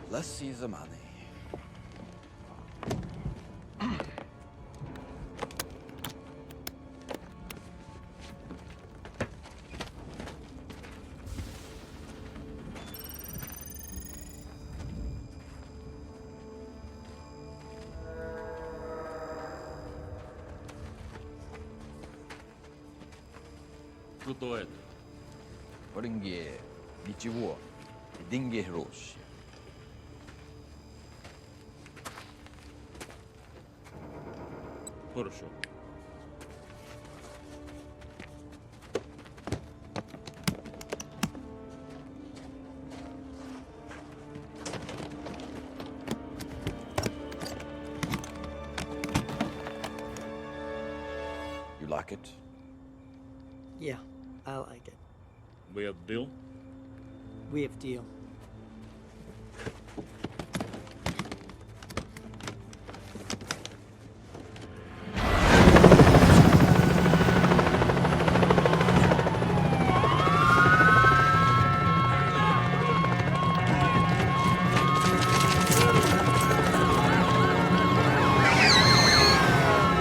Let's see the money. Что это? Поринге, ничего, деньги гроши. Хорошо. You like it? Yeah, I like it. We have deal? We have deal.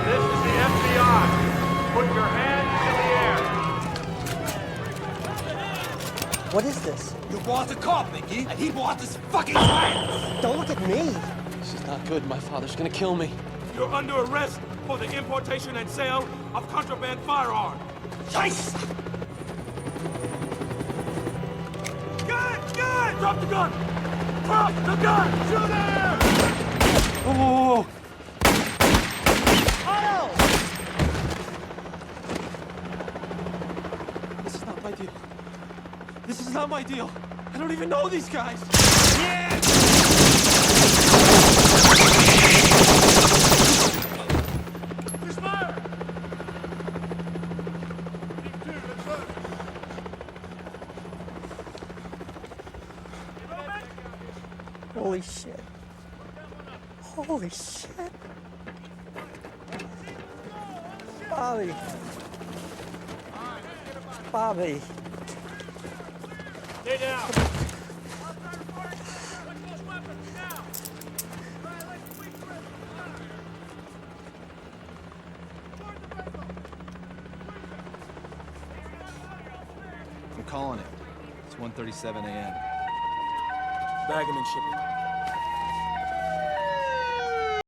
This is the FBI. Put your hands in the air. What is this? Your boss a cop, Mickey, and he wants his fucking clients! Don't look at me! This is not good. My father's gonna kill me. You're under arrest for the importation and sale of contraband firearms. Scheiße! Gun! Gun! Drop the gun! Drop the gun! Shoot him! Oh! This is not my deal. This is not my deal. I don't even know these guys. There's fire! Keep two, let's go. Holy shit. Holy shit. Bobby. Bobby. Stay down. I'm calling it. It's 1:37 a.m. Bag him and ship him.